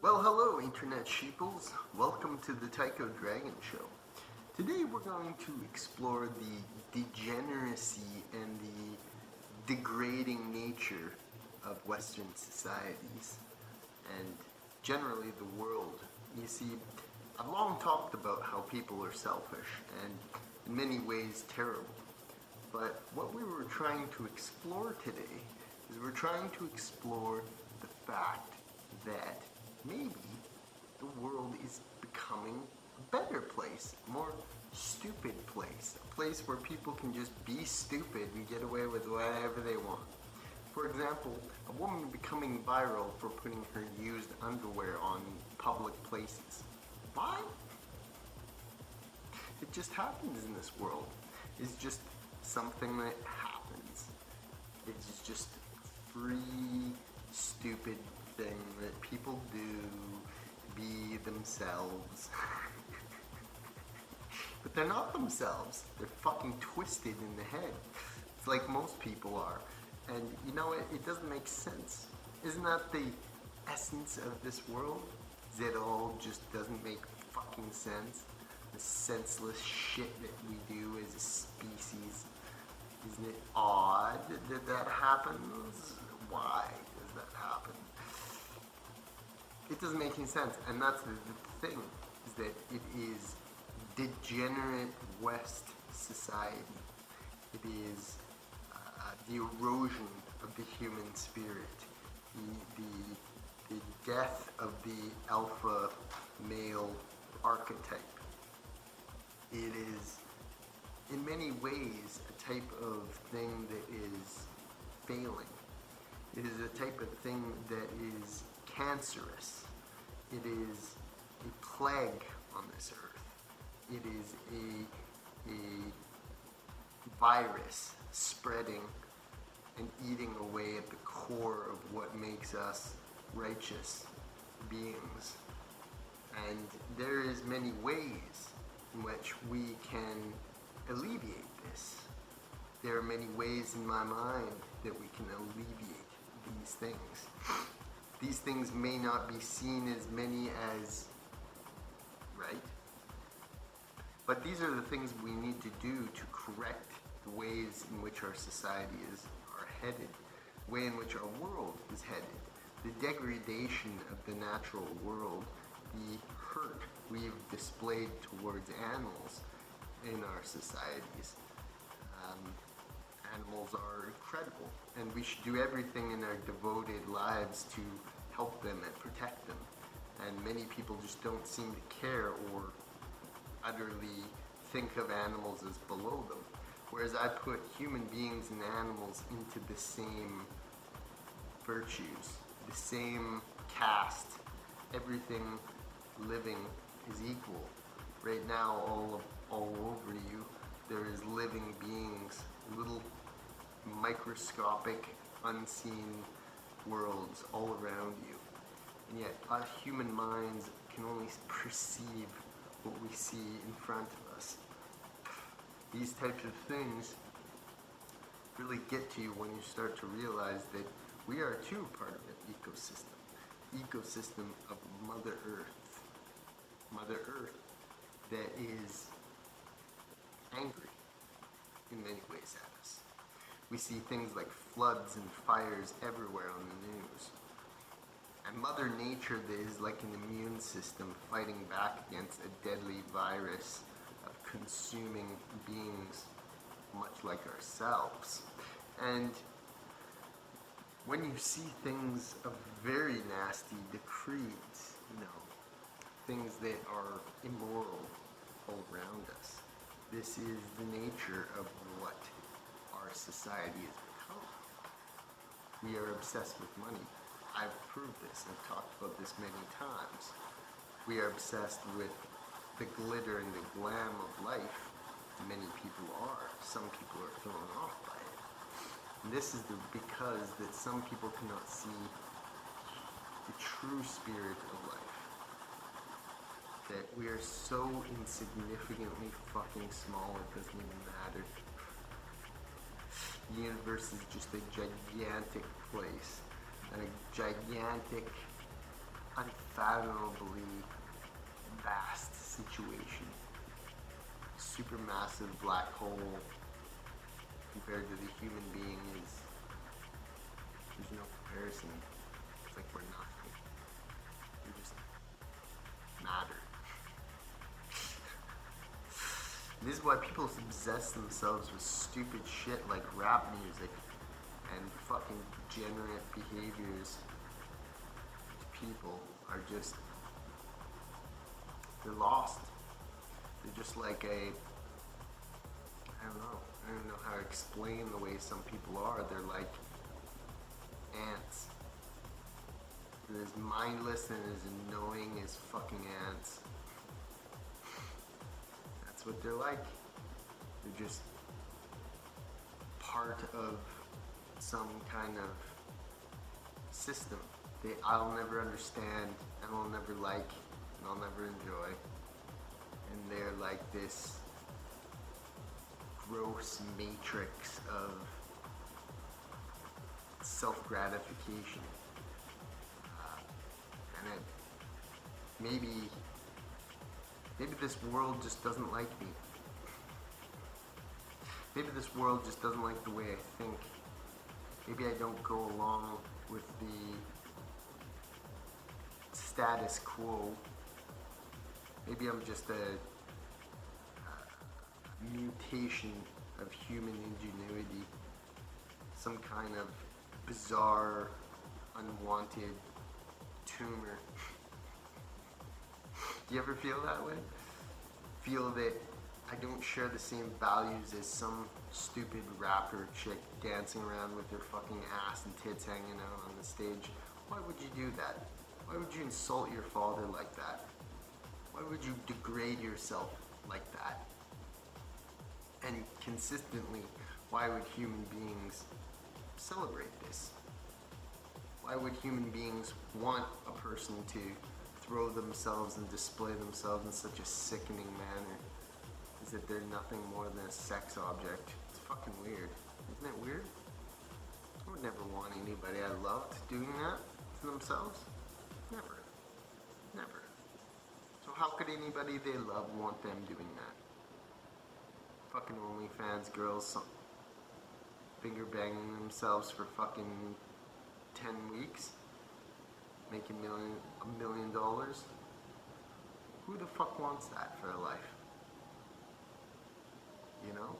Well, hello, Internet sheeples. Welcome to the Tycho Dragon Show. Today we're going to explore the degeneracy and the degrading nature of Western societies and generally the world. You see, I've long talked about how people are selfish and in many ways terrible. But what we were trying to explore today is we're trying to explore the fact that maybe the world is becoming a better place, a more stupid place, a place where people can just be stupid and get away with whatever they want. For example, a woman becoming viral for putting her used underwear on public places. Why? It just happens in this world. It's just something that happens. It's just a free, stupid thing that people do, be themselves. But they're not themselves. They're fucking twisted in the head. It's like most people are. And you know, it doesn't make sense. Isn't that the essence of this world? It all just doesn't make fucking sense. The senseless shit that we do as a species. Isn't it odd that that happens? Why does that happen? It doesn't make any sense, and that's the thing, is that it is degenerate West society. It is the erosion of the human spirit, the death of the alpha male archetype. It is, in many ways, a type of thing that is failing. It is a type of thing that is cancerous. It is a plague on this earth. It is a virus spreading and eating away at the core of what makes us righteous beings. And there is many ways in which we can alleviate this. There are many ways in my mind that we can alleviate these things. These things may not be seen as many as right, but these are the things we need to do to correct the ways in which our societies are headed, the way in which our world is headed, the degradation of the natural world, the hurt we've displayed towards animals in our societies. Animals are incredible, and we should do everything in our devoted lives to help them and protect them. And many people just don't seem to care or utterly think of animals as below them. Whereas I put human beings and animals into the same virtues, the same caste. Everything living is equal. Right now, all over you, there is living beings, little microscopic, unseen worlds all around you. And yet, our human minds can only perceive what we see in front of us. These types of things really get to you when you start to realize that we are too part of an ecosystem of Mother Earth that is angry in many ways at us. We see things like floods and fires everywhere on the news. And Mother Nature is like an immune system fighting back against a deadly virus of consuming beings much like ourselves. And when you see things of very nasty decrees, things that are immoral all around us, this is the nature of what our society has become. We are obsessed with money. I've proved this. I've talked about this many times. We are obsessed with the glitter and the glam of life. Many people are. Some people are thrown off by it. And this is because that some people cannot see the true spirit of life. That we are so insignificantly fucking small, it doesn't even matter. The universe is just a gigantic place, and a gigantic unfathomably vast situation. Supermassive black hole compared to the human being is, there's no comparison. It's like we're nothing. We're just matter. This is why people obsess themselves with stupid shit like rap music and fucking degenerate behaviors. People are just, they're lost. They're just like I don't know how to explain the way some people are. They're like ants. They're as mindless and as annoying as fucking ants. That's what they're like. They're just part of some kind of system that I'll never understand and I'll never like and I'll never enjoy. And they're like this gross matrix of self-gratification. And maybe this world just doesn't like me. Maybe this world just doesn't like the way I think. Maybe I don't go along with the status quo. Maybe I'm just a mutation of human ingenuity. Some kind of bizarre, unwanted tumor. Do you ever feel that way? Feel that I don't share the same values as some stupid rapper chick dancing around with her fucking ass and tits hanging out on the stage. Why would you do that? Why would you insult your father like that? Why would you degrade yourself like that? And consistently, why would human beings celebrate this? Why would human beings want a person to throw themselves and display themselves in such a sickening manner? Is that they're nothing more than a sex object. It's fucking weird. Isn't it weird? I would never want anybody I loved doing that to themselves. Never. Never. So how could anybody they love want them doing that? Fucking OnlyFans girls finger banging themselves for fucking 10 weeks, making $1 million. Who the fuck wants that for a life? You know?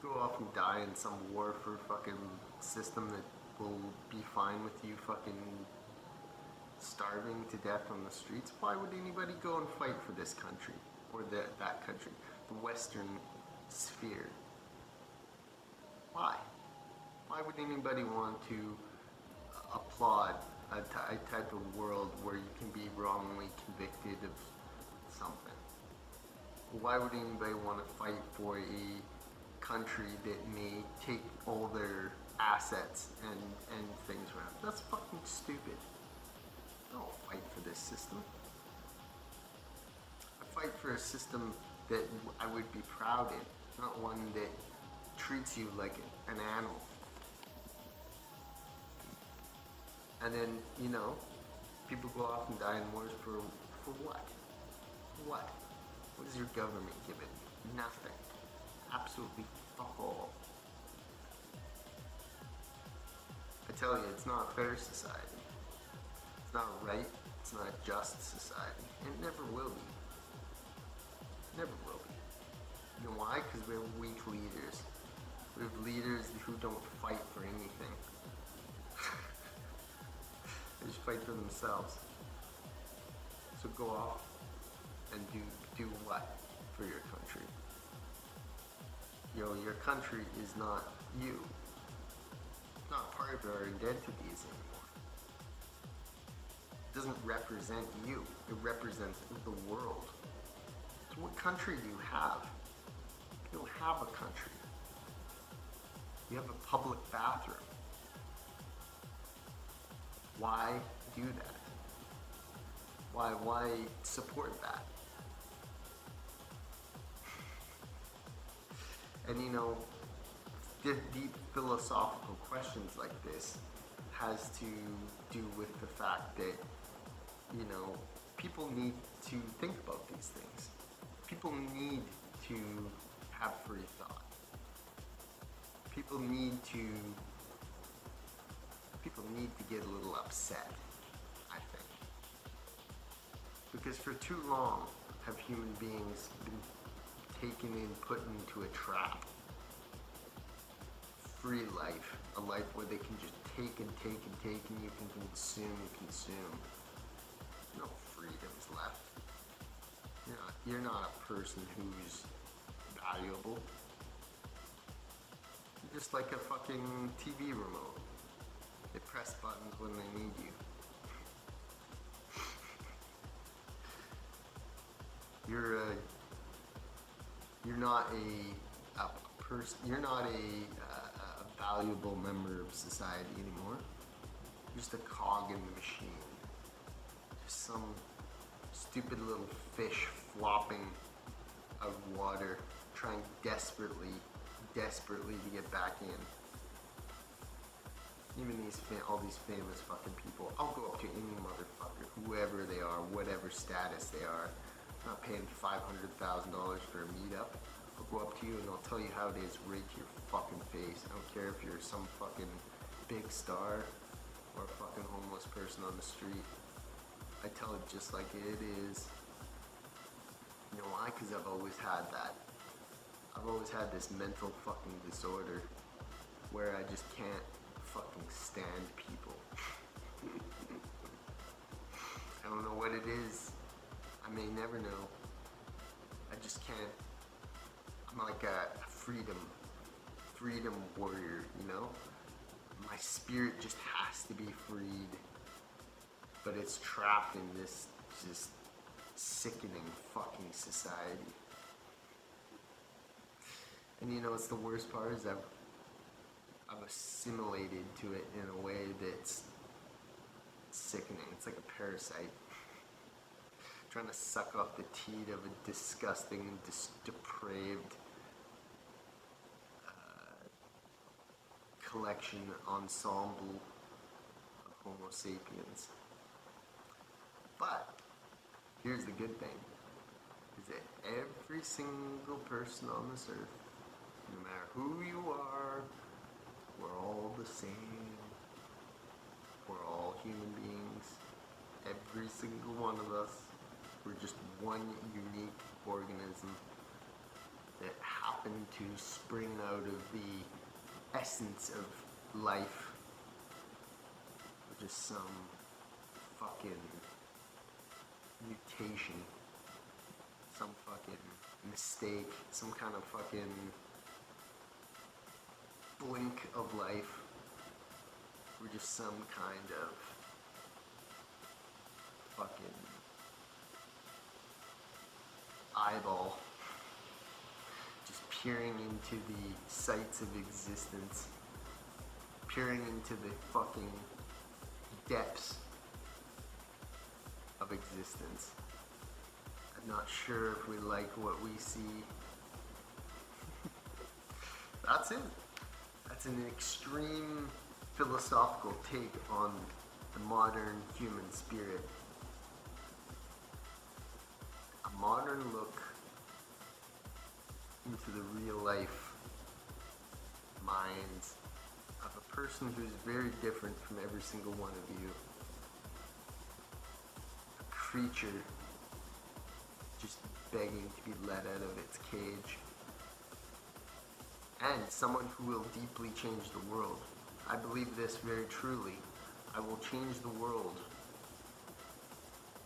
Go off and die in some war for fucking system that will be fine with you fucking starving to death on the streets. Why would anybody go and fight for this country or that country, the Western sphere? Why? Why would anybody want to applaud a type of world where you can be wrongly convicted of something? Why would anybody want to fight for a country that may take all their assets and things around? That's fucking stupid. I don't fight for this system. I fight for a system that I would be proud in, not one that treats you like an animal. And then, you know, people go off and die in wars for what? What? What does your government give it? Nothing. Absolutely fuck all. I tell you, it's not a fair society. It's not right. It's not a just society. It never will be. Never will be. You know why? Because we have weak leaders. We have leaders who don't fight for anything. They just fight for themselves. So go off and do what for your country? You know, your country is not you. It's not part of our identities anymore. It doesn't represent you. It represents the world. So what country do you have? You don't have a country. You have a public bathroom. Why do that? Why support that? And you know, deep philosophical questions like this has to do with the fact that you know, people need to think about these things. People need to have free thought. People need to people need to get a little upset, I think. Because for too long have human beings been taken in, put into a trap. Free life, a life where they can just take and take and take and you can consume and consume. No freedoms left. You're not a person who's valuable. You're just like a fucking TV remote. They press buttons when they need you. You're not a person. You're not a valuable member of society anymore. You're just a cog in the machine. Just some stupid little fish flopping out of water, trying desperately to get back in. Even all these famous fucking people. I'll go up to any motherfucker, whoever they are, whatever status they are. I'm not paying $500,000 for a meetup. I'll go up to you and I'll tell you how it is right to your fucking face. I don't care if you're some fucking big star or a fucking homeless person on the street. I tell it just like it is. You know why? Because I've always had that. I've always had this mental fucking disorder where I just can't fucking stand people. I don't know what it is. I may never know. I just can't. I'm like a freedom warrior, you know? My spirit just has to be freed. But it's trapped in this just sickening fucking society. And you know what's the worst part is I've assimilated to it in a way that's sickening. It's like a parasite. Trying to suck off the teat of a disgusting, depraved collection ensemble of Homo sapiens. But here's the good thing, is that every single person on this earth, no matter who you are, we're all the same. We're all human beings. Every single one of us. We're just one unique organism that happened to spring out of the essence of life. We're just some fucking mutation. Some fucking mistake. Some kind of fucking blink of life. We're just some kind of fucking eyeball just peering into the sights of existence, peering into the fucking depths of existence. I'm not sure if we like what we see. That's it. That's an extreme philosophical take on the modern human spirit. A modern look into the real life minds of a person who's very different from every single one of you. A creature just begging to be let out of its cage. And someone who will deeply change the world. I believe this very truly. I will change the world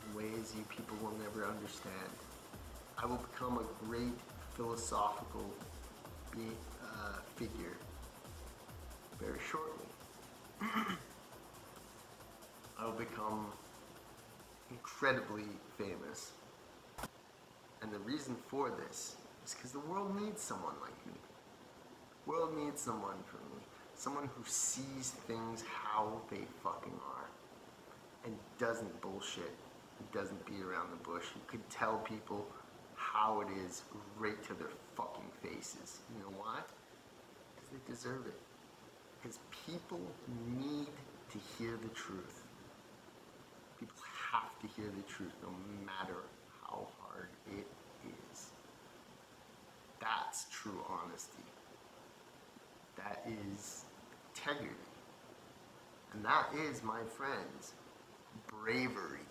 in ways you people will never understand. I will become a great philosophical figure very shortly. I will become incredibly famous. And the reason for this is because the world needs someone like me. The world needs someone for me. Someone who sees things how they fucking are. And doesn't bullshit. Doesn't beat around the bush. You could tell people how it is right to their fucking faces. You know why? Because they deserve it. Because people need to hear the truth. People have to hear hear the truth no matter how hard it is. That's true honesty. That is integrity. And that is, my friends, bravery.